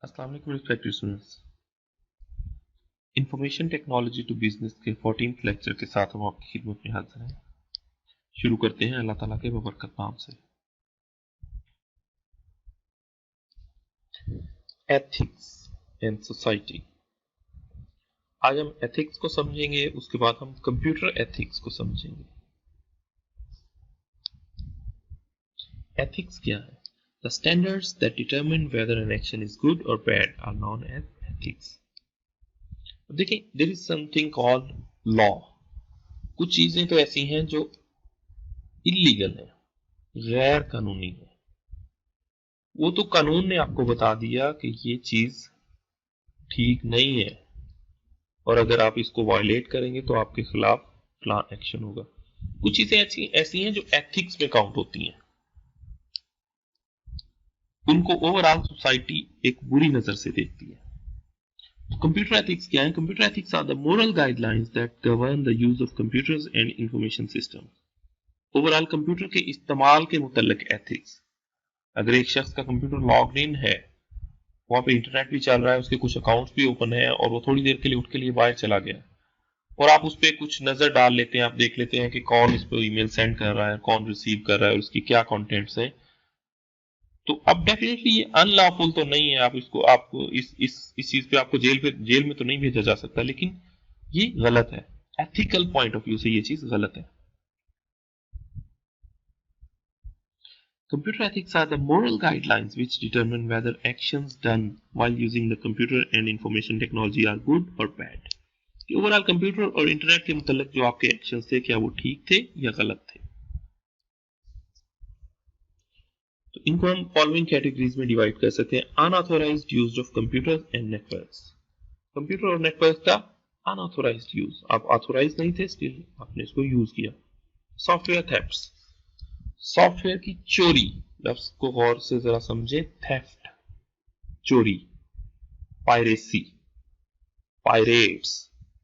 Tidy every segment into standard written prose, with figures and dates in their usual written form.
अस्सलाम वालेकुम respected students. Information technology to business के 14th लेक्चर के साथ हम आपकी खिदमत में हाजिर हैं। शुरू करते हैं अल्लाह ताला के बबरकत नाम से। Ethics and society. आज हम एथिक्स को समझेंगे, उसके बाद हम कंप्यूटर एथिक्स को समझेंगे। एथिक्स क्या है? The standards that determine whether an action is good और bad are known as ethics. देखिए, there is something called law. कुछ चीजें तो ऐसी हैं जो इलीगल है, गैर कानूनी है। वो तो कानून ने आपको बता दिया कि ये चीज ठीक नहीं है और अगर आप इसको वायलेट करेंगे तो आपके खिलाफ फलां एक्शन होगा। कुछ चीजें ऐसी हैं जो एथिक्स में काउंट होती हैं, उनको ओवरऑल सोसाइटी एक बुरी नजर से देखती है। तो कंप्यूटर एथिक्स क्या है? Computer ethics are the moral guidelines that govern the use of computers and information system. Overall computer के इस्तेमाल के मुतल्लिक एथिक्स। अगर एक शख्स का कंप्यूटर लॉग्ड इन है, वहां पे इंटरनेट भी चल रहा है, उसके कुछ अकाउंट्स भी ओपन है और वो थोड़ी देर के लिए उठ के लिए बाहर चला गया और आप उस पर कुछ नजर डाल लेते हैं, आप देख लेते हैं कि कौन इस पर ईमेल सेंड कर रहा है, कौन रिसीव कर रहा है, उसकी क्या कंटेंट्स हैं, तो अब डेफिनेटली ये अनलॉफुल तो नहीं है। आप इसको आपको इस चीज पे आपको जेल में तो नहीं भेजा जा सकता, लेकिन ये गलत है। एथिकल पॉइंट ऑफ व्यू से ये चीज गलत है। Computer ethics are the moral guidelines which determine whether actions done while using the computer and information technology are good or bad. कि ओवरऑल कंप्यूटर और इंटरनेट के मुतल्लिक जो आपके एक्शंस थे, क्या वो ठीक थे या गलत थे। तो इनको हम फॉलोइंग कैटेगरीज में डिवाइड कर सकते हैं। Unauthorised use of computer and networks. Computer और नेटवर्क का अनऑथोराइज्ड यूज, आप ऑथोराइज नहीं थे, स्टिल आपने इसको यूज किया। सॉफ्टवेयर थेफ्ट्स, सॉफ्टवेयर की चोरी। लफ्ज को गौर से जरा समझे। थेफ्ट, चोरी। पायरेसी, पायरेट्स,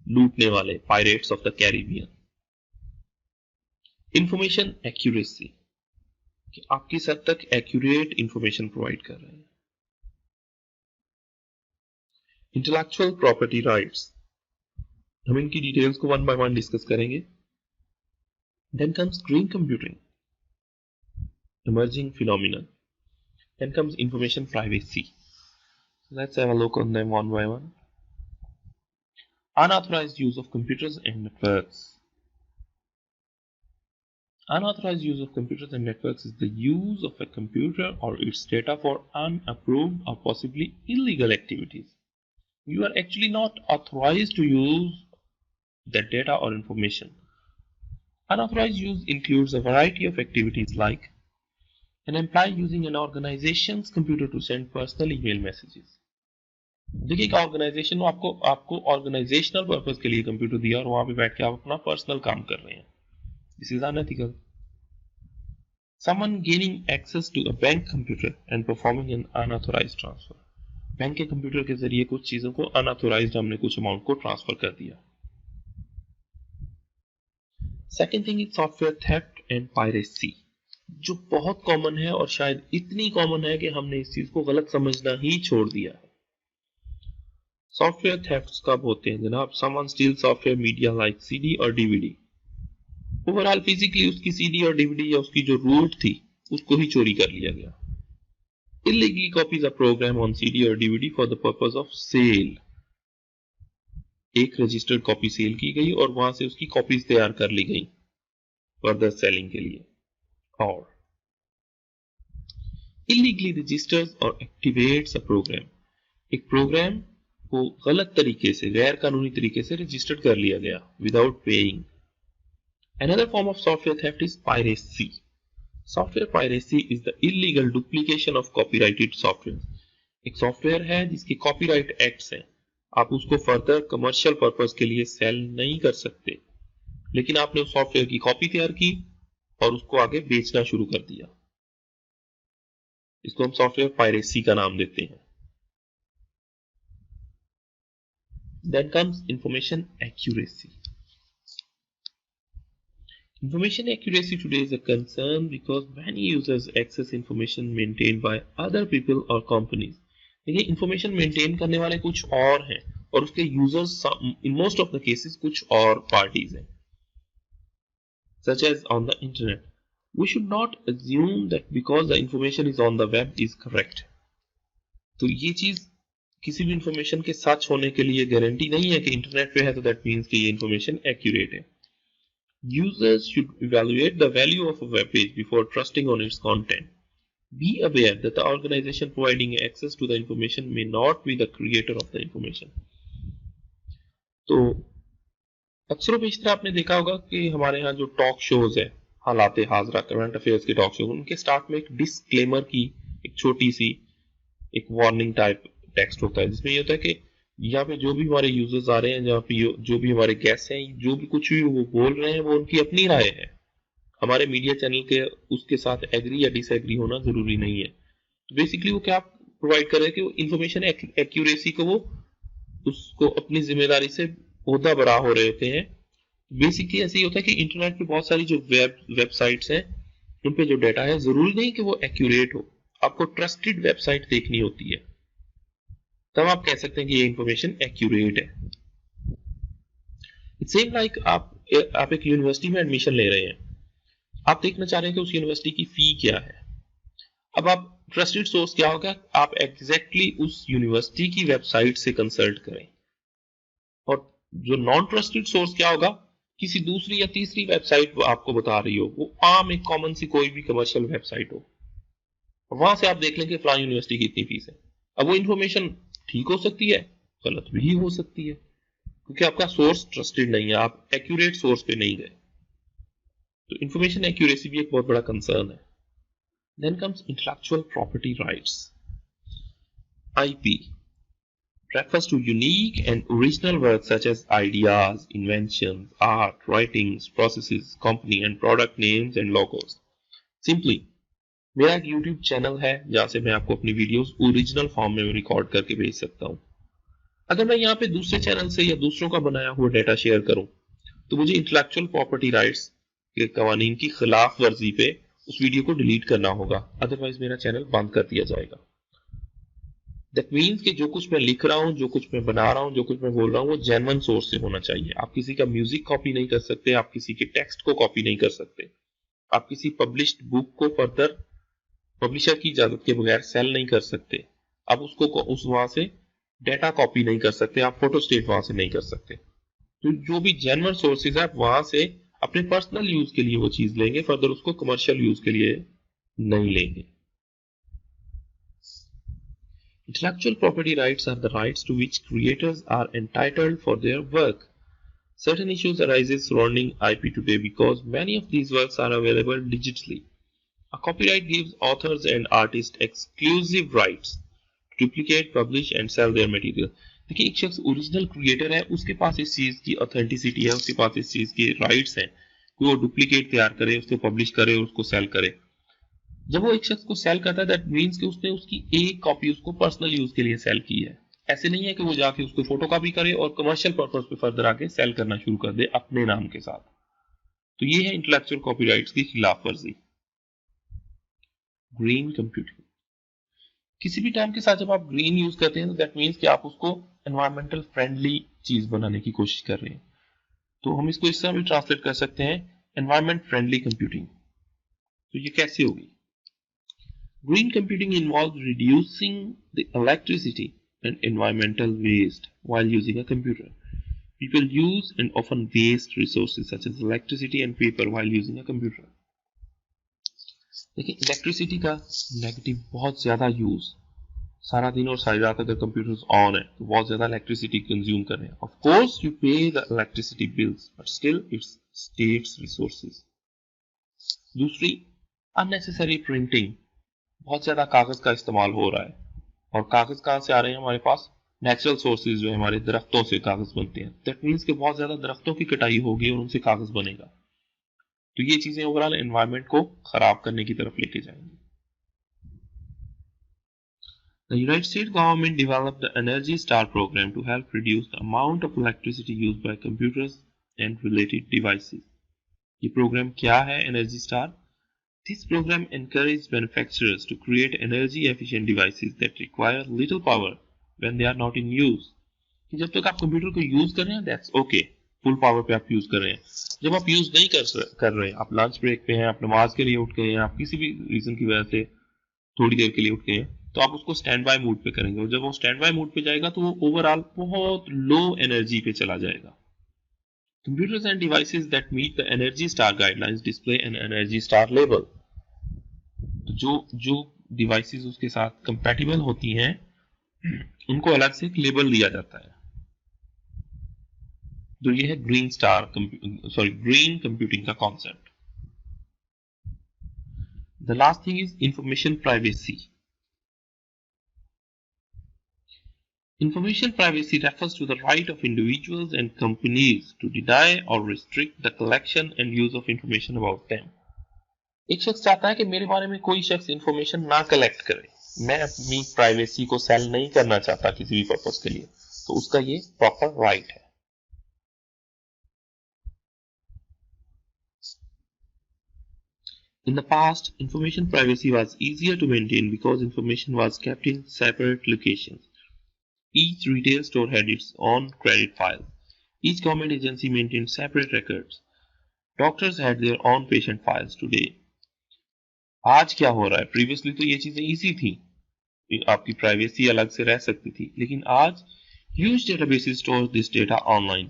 लूटने वाले, pirates of the Caribbean. Information accuracy, कि आप किस हद तक एक्यूरेट इंफॉर्मेशन प्रोवाइड कर रहे हैं। इंटेलेक्चुअल प्रॉपर्टी राइट्स, हम इनकी डिटेल्स को वन बाय वन डिस्कस करेंगे। Then comes green computing, emerging phenomenon. Then comes information privacy. Let's have a look on them one by one. Unauthorized use of computers and networks. Unauthorized use of computers and networks is the use of a computer or its data for unapproved or possibly illegal activities. You are actually not authorized to use that data or information. Unauthorized use includes a variety of activities like an employee using an organization's computer to send personal email messages. देखिए, एक organisation ने आपको organisational purpose के लिए computer दिया और वहां पे बैठ के आप अपना पर्सनल काम कर रहे हैं। This is unethical. Someone gaining access to a bank computer and performing an unauthorised transfer. Bank के कंप्यूटर के जरिए कुछ चीजों को अनऑथोराइज्ड, हमने कुछ अमाउंट को ट्रांसफर कर दिया। Second thing is software theft and piracy, जो बहुत कॉमन है और शायद इतनी कॉमन है कि हमने इस चीज को गलत समझना ही छोड़ दिया है। सॉफ्टवेयर थेफ्ट्स कब होते हैं जनाब? Someone steel software media like CD और डीवीडी। ओवरऑल फिजिकली उसकी सीडी और डीवीडी या उसकी जो रूट थी उसको ही चोरी कर लिया गया। Illegally copies a program on CD और DVD for the purpose of sale. एक रजिस्टर्ड कॉपी सेल की गई और वहां से उसकी कॉपीज तैयार कर ली गई फर्दर सेलिंग के लिए। और illegally registers or activates a program, एक प्रोग्राम को गलत तरीके से, गैर कानूनी तरीके से रजिस्टर्ड कर लिया गया without paying. Another form of software theft is piracy. Software piracy is the illegal duplication of copyrighted software. एक सॉफ्टवेयर है जिसके कॉपीराइट एक्ट्स हैं, आप उसको फर्दर कमर्शियल पर्पस के लिए सेल नहीं कर सकते, लेकिन आपने उस सॉफ्टवेयर की कॉपी तैयार की और उसको आगे बेचना शुरू कर दिया। इसको हम सॉफ्टवेयर पायरेसी का नाम देते हैं। Then comes information accuracy. Information accuracy today is a concern because many users access information maintained by other people or companies देखिए इंफॉर्मेशन मेंटेन करने वाले कुछ और हैं और उसके users in most of the cases कुछ और पार्टीज हैं, such as on the internet. We should not assume that because the information is on the web is correct. तो ये चीज किसी भी इंफॉर्मेशन के सच होने के लिए गारंटी नहीं है कि इंटरनेट पे है तो दैट मीन्स कि ये इंफॉर्मेशन एक्यूरेट है. Users should evaluate the value of a web page before trusting on its content. Be aware that the organization providing access to the information may not be the creator of the information. तो अक्सर बेशतर आपने देखा होगा कि हमारे यहाँ जो talk shows है, हालात हाजरा, करंट अफेयर्स के टॉक शोज, उनके स्टार्ट में एक डिस्क्लेमर की एक छोटी सी एक वार्निंग टाइप टेक्स्ट होता है, जिसमें ये होता है कि यहाँ पे जो भी हमारे यूजर्स आ रहे हैं, जहाँ पे जो भी हमारे गेस्ट हैं, जो भी कुछ भी वो बोल रहे हैं वो उनकी अपनी राय है, हमारे मीडिया चैनल के उसके साथ एग्री या डिसएग्री होना जरूरी नहीं है. तो बेसिकली वो क्या प्रोवाइड कर रहे हैं कि इंफॉर्मेशन एक्यूरेसी को वो उसको अपनी जिम्मेदारी से ओहदा बरा हो रहे होते हैं. बेसिकली ऐसे ही होता है कि इंटरनेट पे बहुत सारी जो वेबसाइट्स हैं उन पे जो डाटा है जरूरी नहीं कि वो एक्यूरेट हो, आपको ट्रस्टेड वेबसाइट देखनी होती है तब आप कह सकते हैं कि ये इंफॉर्मेशन एक्यूरेट है. इट्स सेम लाइक आप एक यूनिवर्सिटी में एडमिशन ले रहे हैं, आप देखना चाह रहे हैं कि उस यूनिवर्सिटी की फी क्या है. अब आप ट्रस्टेड सोर्स क्या होगा, आप एग्जैक्टली उस यूनिवर्सिटी की वेबसाइट से कंसल्ट करें. और जो नॉन ट्रस्टेड सोर्स क्या होगा, किसी दूसरी या तीसरी वेबसाइट आपको बता रही हो, वो आम एक कॉमन सी कोई भी कमर्शियल वेबसाइट हो, वहां से आप देख लें कि फलानी यूनिवर्सिटी की इतनी फीस है. अब वो इंफॉर्मेशन ठीक हो सकती है, गलत भी हो सकती है, क्योंकि आपका सोर्स ट्रस्टेड नहीं है, आप एक्यूरेट सोर्स पे नहीं गए. तो इंफॉर्मेशन एक्यूरेसी भी एक बहुत बड़ा कंसर्न है. Then comes intellectual property rights. IP refers to unique and original works such as ideas, inventions, art, writings, processes, company and product names and logos. Simply, मेरा एक YouTube चैनल है जहां से मैं आपको अपनी वीडियोस ओरिजिनल फॉर्म में record करके भेज सकता हूं. अगर मैं यहाँ पे दूसरे चैनल से या दूसरों का बनाया हुआ डाटा शेयर करूं तो मुझे इंटेलेक्चुअल प्रॉपर्टी राइट्स के कवानीन की खिलाफ वर्जी पे उस वीडियो को डिलीट करना होगा, अदरवाइज मेरा चैनल बंद कर दिया जाएगा. दैट मीन्स कि जो कुछ मैं लिख रहा हूं, जो कुछ मैं बना रहा हूं, जो कुछ मैं बोल रहा हूं, वो जेन्युइन सोर्स से होना चाहिए. आप किसी का म्यूजिक कॉपी नहीं कर सकते, आप किसी के टेक्स्ट को कॉपी नहीं कर सकते, आप किसी पब्लिश्ड बुक को फर्दर पब्लिशर की इजाजत के बगैर सेल नहीं कर सकते, आप उसको उस वहां से डेटा कॉपी नहीं कर सकते, आप फोटो स्टेट वहां से नहीं कर सकते. तो जो भी जेन्युइन सोर्सेज है आप वहां से अपने पर्सनल यूज के लिए वो चीज लेंगे, फर्दर उसको कमर्शियल यूज के लिए नहीं लेंगे. Intellectual property rights are the rights to which creators are entitled for their work. Certain issues arise surrounding IP today because many of these works are available digitally. A copyright gives authors and artists exclusive rights to duplicate, publish and sell their material. देखिए एक शख्स original creator है, उसके पास इस चीज की authenticity है, उसके पास इस चीज के राइट्स हैं कि वो डुप्लीकेट तैयार करे, उसको पब्लिश करे, उसको सेल करे. जब वो एक शख्स को सेल करता है दैट मीन्स कि उसने उसकी एक कॉपी उसको पर्सनल यूज के लिए सेल की है. ऐसे नहीं है कि वो जाके उसको फोटो कॉपी करे और कमर्शियल पर्पस पे फर्दर आके सेल करना शुरू कर दे अपने नाम के साथ. तो ये है इंटेलेक्चुअल कॉपीराइट्स की खिलाफ वर्जी. Green computing. किसी भी टाइम के साथ जब आप ग्रीन यूज करते हैं तो दैट मीन्स कि आप उसको एनवायरमेंटल फ्रेंडली चीज बनाने की कोशिश कर रहे हैं. तो हम इसको इस तरह भी ट्रांसलेट कर सकते हैं, एनवायरमेंट फ्रेंडली कंप्यूटिंग. तो ये कैसे होगी? Green computing involves reducing the electricity and environmental waste while using a computer. People use and often waste resources such as electricity and paper while using a computer. देखिए electricity का negative बहुत ज्यादा use, सारा दिन और सारी रात अगर कंप्यूटर्स ऑन है तो बहुत ज्यादा इलेक्ट्रिसिटी कंज्यूम कर रहे हैं. ऑफ कोर्स यू पे the electricity bills but still it's states resources. दूसरी, अननेसेसरी प्रिंटिंग. बहुत ज्यादा कागज का इस्तेमाल हो रहा है, और कागज कहां से आ रहे हैं? हमारे पास नेचुरल सोर्सेज जो है हमारे दरख्तों से कागज बनते हैं. दैट मीन्स कि बहुत ज्यादा दरख्तों की कटाई होगी और उनसे कागज बनेगा. तो ये चीजें ओवरऑल एनवायरनमेंट को खराब करने की तरफ लेके जाएंगी. The United States government developed the Energy Star program to help reduce the amount of electricity used by computers and related devices. ये प्रोग्राम क्या है energy star? This program encourages manufacturers to create energy-efficient devices that require little power when they are not in use. कि जब तक आप computer को use कर रहे हैं दैट्स ओके, फुल पावर पे आप यूज कर रहे हैं. जब आप यूज नहीं कर रहे, आप लंच ब्रेक पे हैं, आप नमाज के लिए उठ गए हैं, आप किसी भी रीजन की वजह से थोड़ी देर के लिए उठ गए हैं, तो आप उसको स्टैंड बाय मोड पे करेंगे. और जब वो स्टैंड बाय मोड पे जाएगा तो वो ओवरऑल बहुत लो एनर्जी पे चला जाएगा. Computers and devices that meet the Energy Star guidelines display an Energy Star label. जो डिवाइसेस उसके साथ कंपैटिबल होती हैं उनको अलग से एक लेबल दिया जाता है. तो ये है ग्रीन कंप्यूटिंग का concept. The last thing is information privacy. Information privacy refers to the right of individuals and companies to deny or restrict the collection and use of information about them. एक शख्स चाहता है कि मेरे बारे में कोई शख्स इंफॉर्मेशन ना कलेक्ट करे. मैं अपनी प्राइवेसी को सेल नहीं करना चाहता किसी भी पर्पस के लिए, तो उसका ये प्रॉपर राइट है. In the past, information privacy was easier to maintain because information was kept in separate locations. Each retail store had its own credit file. Each government agency maintained separate records. Doctors had their own patient files. Today, आज क्या हो रहा है? Previously तो ये चीजें easy थी, आपकी प्राइवेसी अलग से रह सकती थी, लेकिन आज huge databases store this data online.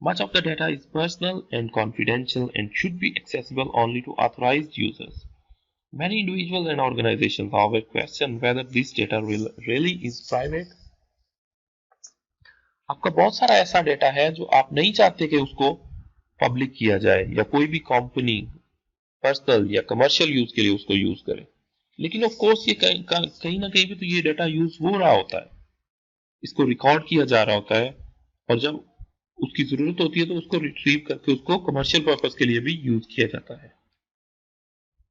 Much of the data is personal and confidential and should be accessible only to authorized users. Many individuals and organizations, however, question whether this data really is private. आपका बहुत सारा ऐसा data है जो आप नहीं चाहते कि उसको पब्लिक किया जाए या कोई भी कंपनी पर्सनल या कमर्शियल यूज के लिए उसको यूज करे, लेकिन ऑफ कोर्स ये कहीं ना कहीं भी तो ये डेटा यूज हो रहा होता है, इसको रिकॉर्ड किया जा रहा होता है, और जब उसकी जरूरत होती है तो उसको रिट्रीव करके उसको कमर्शियल पर्पस के लिए भी यूज किया जाता है.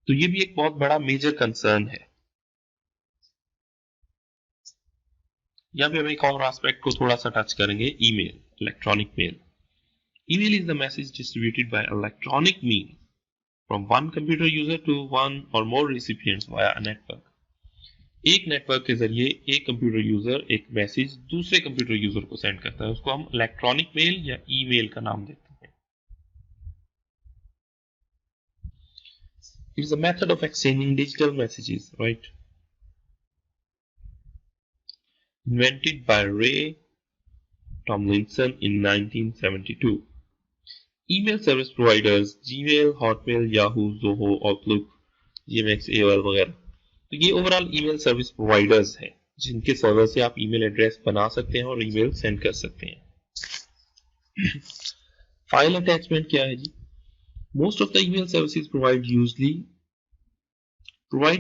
तो ये भी एक बहुत बड़ा मेजर कंसर्न है. यहाँ पे हम एक और एस्पेक्ट को थोड़ा सा टच करेंगे, email, electronic mail. Email is the message distributed by electronic means from one computer user to one or more recipients via a network. एक नेटवर्क के जरिए एक कंप्यूटर यूजर एक मैसेज दूसरे कंप्यूटर यूजर को सेंड करता है, उसको हम इलेक्ट्रॉनिक मेल या ईमेल का नाम देते हैं. It is a method of exchanging digital messages, right? Invented by Ray Tomlinson in 1972. Email service providers Gmail, Hotmail, Yahoo, Zoho, Outlook, GMX, AOL वगैरह, तो ये ओवरऑल ईमेल सर्विस प्रोवाइडर्स हैं जिनके सर्वर से आप ईमेल एड्रेस बना सकते हैं और ईमेल सेंड कर सकते हैं. फाइल अटैचमेंट क्या है जी? Most of the email services provide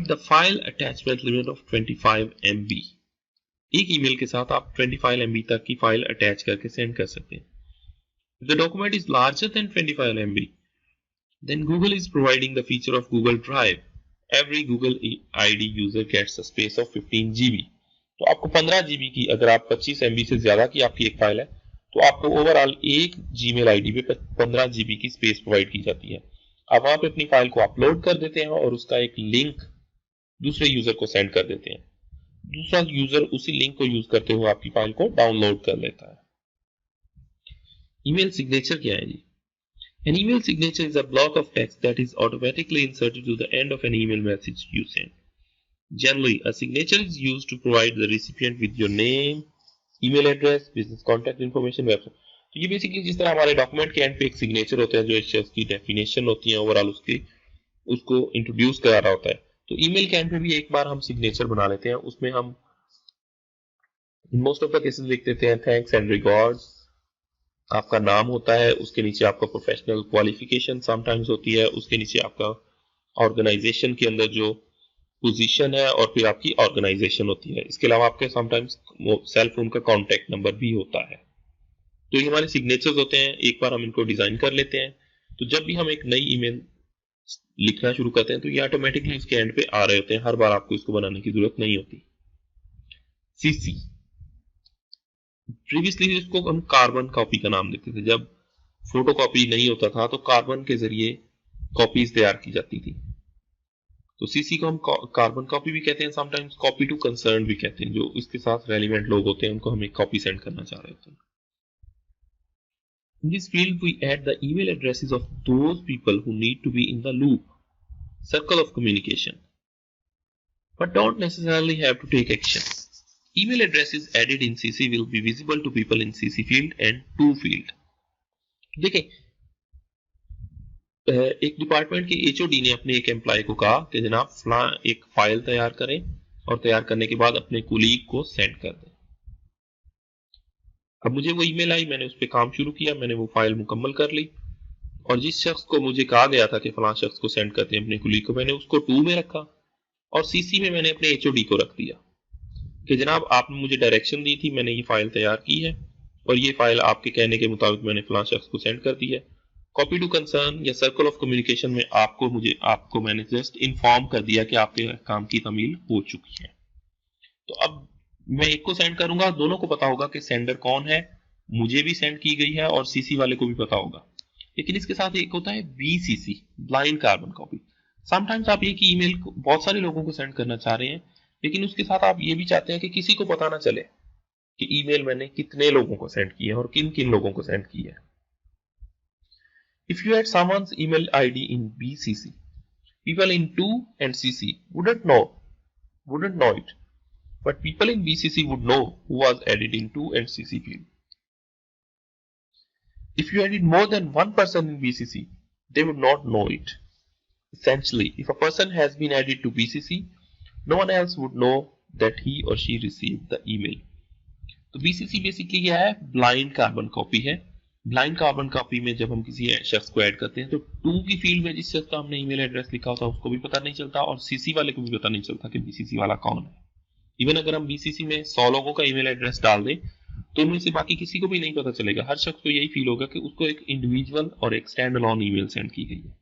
the file attachment limit of 25 MB. एक ईमेल के साथ आप 25 MB तक की फाइल अटैच करके सेंड कर सकते हैं. If the document is larger than 25 MB, then Google is providing the feature of Google Drive. Every Google ID user gets a space of 15 GB. तो आपको 15 GB की, अगर आप 25 MB से ज्यादा की आपकी एक फाइल है, तो आपको ओवरऑल एक Gmail ID पे 15 GB की स्पेस प्रोवाइड की जाती है. आप वहां पे अपनी फाइल को अपलोड कर देते हैं और उसका एक लिंक दूसरे यूजर को सेंड कर देते हैं. दूसरा यूजर उसी लिंक को यूज करते हुए आपकी फाइल को डाउनलोड कर लेता है. ईमेल सिग्नेचर क्या है जी? An email signature is a block of text that is automatically inserted to the end of an email message you send. Generally, a signature is used to provide the recipient with your name, email address, business contact information, website. तो ये basically जिस तरह हमारे document के and पे एक signature होता है जो एक शख्स की डेफिनेशन होती है ओवरऑल उसको इंट्रोड्यूस करा रहा होता है, तो ईमेल के एंड पे भी एक बार हम सिग्नेचर बना लेते हैं. उसमें हम in most of the cases लिख देते हैं थैंक्स एंड रिगार्ड्स. आपका नाम होता है, उसके नीचे आपका प्रोफेशनल क्वालिफिकेशन समटाइम्स होती है, उसके नीचे आपका ऑर्गेनाइजेशन के अंदर जो पोजीशन है और फिर आपकी ऑर्गेनाइजेशन होती है. इसके अलावा आपके समटाइम्स सेल फोन का कॉन्टैक्ट नंबर भी होता है. तो ये हमारे सिग्नेचर्स होते हैं. एक बार हम इनको डिजाइन कर लेते हैं, तो जब भी हम एक नई ईमेल लिखना शुरू करते हैं तो ये ऑटोमेटिकली इसके एंड पे आ रहे होते हैं. हर बार आपको इसको बनाने की जरूरत नहीं होती. सीसी, प्रीवियसली इसको हम कार्बन कॉपी का नाम देते थे. जब फोटो कॉपी नहीं होता था तो कार्बन के जरिए कॉपीज तैयार की जाती थी. तो सीसी को हम कार्बन कॉपी भी कहते हैं, समटाइम्स कॉपी टू कंसर्न भी कहते हैं, जो इसके साथ रेलिवेंट लोग होते हैं उनको हम एक कॉपी सेंड करना चाह रहे होते हैं. In this field we add the email addresses of those people who need to be in the loop, circle of communication, but don't necessarily have to take action. Email addresses added in CC will be visible to people in CC field and to field. देखें, एक department के HOD ने अपने एक employ को कहा कि जनाब फला एक फाइल तैयार करें और तैयार करने के बाद अपने कुलीग को सेंड कर दें. अब मुझे वो ईमेल आई, मैंने उस पर काम शुरू किया, मैंने वो फाइल मुकम्मल कर ली और जिस शख्स को मुझे कहा गया था कि फला शख्स को सेंड करते हैं अपने कुलीग को, मैंने उसको 2 में रखा और सीसी में मैंने अपने एचओडी को रख दिया कि जनाब आपने मुझे डायरेक्शन दी थी, मैंने ये फाइल तैयार की है और ये फाइल आपके कहने के मुताबिक मैंने फला शख्स को सेंड कर दी है. कॉपी टू कंसर्न या सर्कल ऑफ कम्युनिकेशन में आपको मैंने जस्ट इन्फॉर्म कर दिया कि आपके काम की तमील हो चुकी है. तो अब मैं एक को सेंड करूंगा, दोनों को पता होगा कि सेंडर कौन है, मुझे भी सेंड की गई है और सीसी वाले को भी पता होगा. लेकिन इसके साथ एक होता है BCC, blind carbon copy. Sometimes आप एक ही ईमेल बहुत सारे लोगों को सेंड करना चाह रहे हैं, लेकिन उसके साथ आप ये भी चाहते हैं कि किसी को पता ना चले कि ईमेल मैंने कितने लोगों को सेंड की है और किन किन लोगों को सेंड की है. If you had someone's email ID in BCC, people in 2 and CC wouldn't know it, but people in BCC would know who was added in 2 and CC field. If you added more than one person in BCC, they would not know it. Essentially, if a person has been added to BCC, no one else would know that he or she received the email. तो BCC basically क्या है? Blind carbon copy है. Blind carbon copy में जब हम किसी शख्स को ऐड करते हैं तो 2 की फील्ड में जिस शख्स का हमने ईमेल एड्रेस लिखा होता है उसको भी पता नहीं चलता और सीसी वाले को भी पता नहीं चलता कि बीसीसी वाला कौन है. इवन अगर हम बीसीसी में 100 लोगों का ईमेल एड्रेस डाल दें तो उनमें से बाकी किसी को भी नहीं पता चलेगा. हर शख्स को यही फील होगा कि उसको एक इंडिविजुअल और एक स्टैंड अलोन ईमेल सेंड की गई है.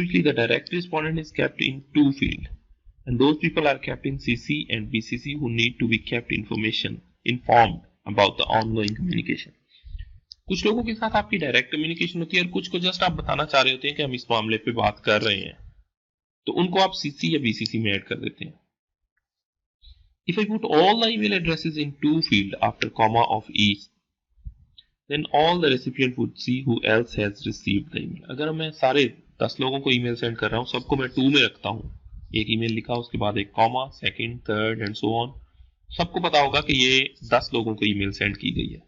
Usually the direct respondent is kept in 2 field and those people are kept in CC and BCC who need to be kept informed about the ongoing communication. कुछ लोगों के साथ आपकी direct communication होती है और कुछ को जस्ट आप बताना चाह रहे होते हैं कि हम इस मामले पे बात कर रहे हैं, तो उनको आप सीसी या बीसीसी में ऐड कर देते हैं. If I put all the email addresses in 2 field after comma of each, then all the recipient would see who else has received the email. अगर मैं सारे 10 लोगों को ईमेल सेंड कर रहा हूँ, सबको मैं 2 में रखता हूँ, एक ईमेल लिखा उसके बाद एक comma, second, third and so on, सबको पता होगा कि ये 10 लोगों को ईमेल सेंड की गई है.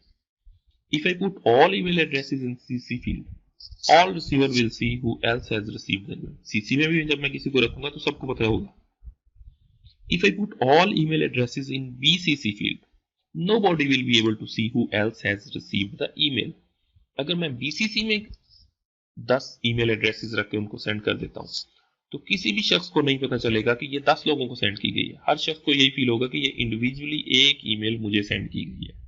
If I put all email addresses in CC field, all receiver will see who else has received the email. CC में भी जब मैं किसी को रखूंगा तो सबको पता होगा. If I put all email addresses in BCC field, nobody will be able to see who else has received the email. अगर मैं BCC में 10 email addresses रख के उनको सेंड कर देता हूँ तो किसी भी शख्स को नहीं पता चलेगा कि ये 10 लोगों को सेंड की गई है. हर शख्स को यही फील होगा कि ये इंडिविजुअली एक ईमेल मुझे सेंड की गई है.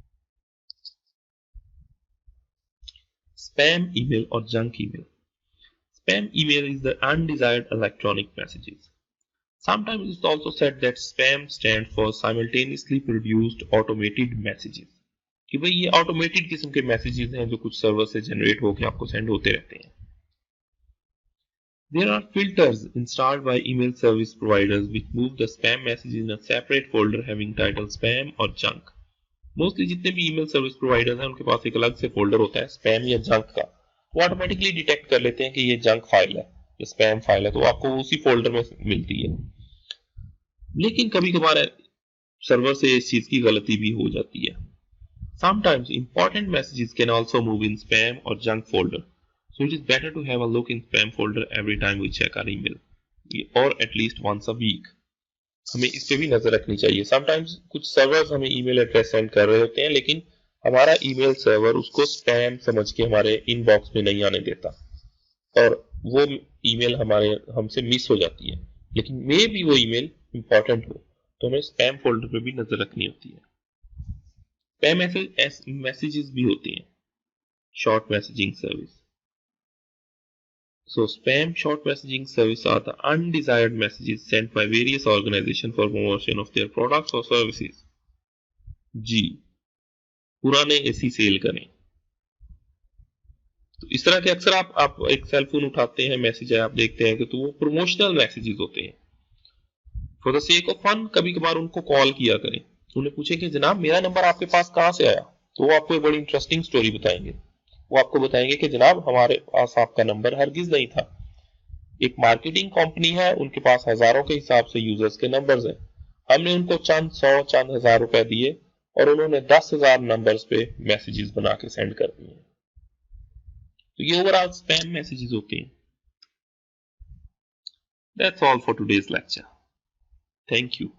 Spam email or junk email. Spam email is the undesired electronic messages. Sometimes it's also said that spam stands for simultaneously produced automated messages. कि भाई ये automated किस्म के messages हैं जो कुछ सर्वर से जनरेट होकर आपको सेंड होते रहते हैं. There are filters installed by email service providers which move the spam messages in a separate folder having title spam or junk. Mostly जितने भी ईमेल सर्विस प्रोवाइडर्स हैं उनके पास एक अलग से फोल्डर होता है स्पैम या जंक का. वो ऑटोमेटिकली डिटेक्ट कर लेते हैं कि ये जंक फाइल है या स्पैम फाइल है, तो आपको उसी फोल्डर में मिलती है. लेकिन कभी कभार सर्वर से इस चीज की गलती भी हो जाती है. Sometimes important messages can also move in spam और junk folder, so it is better to have a look in spam folder every time we check our email और एटलीस्ट वंस अ वीक. हमें इस पे भी नजर रखनी चाहिए. Sometimes कुछ सर्वर्स हमें ईमेल एड्रेस सेंड कर रहे होते हैं लेकिन हमारा ईमेल सर्वर उसको स्पैम समझ के हमारे इनबॉक्स में नहीं आने देता और वो ईमेल हमसे मिस हो जाती है. लेकिन मे भी वो ईमेल इंपॉर्टेंट हो तो हमें स्पैम फोल्डर पे भी नजर रखनी होती है. स्पैम मैसेजेस भी होते हैं, short messaging service. So spam short messaging service are the undesired messages sent by various organizations for promotion of their products or services. जी, पुराने एसी सेल करें. तो इस तरह के अक्सर आप एक सेल फोन उठाते हैं, मैसेज है, आप देखते हैं कि तो वो प्रमोशनल मैसेजेस होते हैं। For the sake of fun कभी कभार उनको कॉल किया करें, उन्हें पूछे कि जनाब मेरा नंबर आपके पास कहाँ से आया, तो वो आपको एक बड़ी इंटरेस्टिंग स्टोरी बताएंगे। वो आपको बताएंगे कि जनाब हमारे पास आपका नंबर हरगिज नहीं था, एक मार्केटिंग कंपनी है, उनके पास हजारों के हिसाब से यूजर्स के नंबर्स हैं, हमने उनको चंद 100 चंद हजार रुपए दिए और उन्होंने 10,000 नंबर्स पे मैसेजेस बना के सेंड कर दिए। तो ये ओवरऑल स्पैम मैसेजेस होते हैं। That's all for today's lecture. Thank you.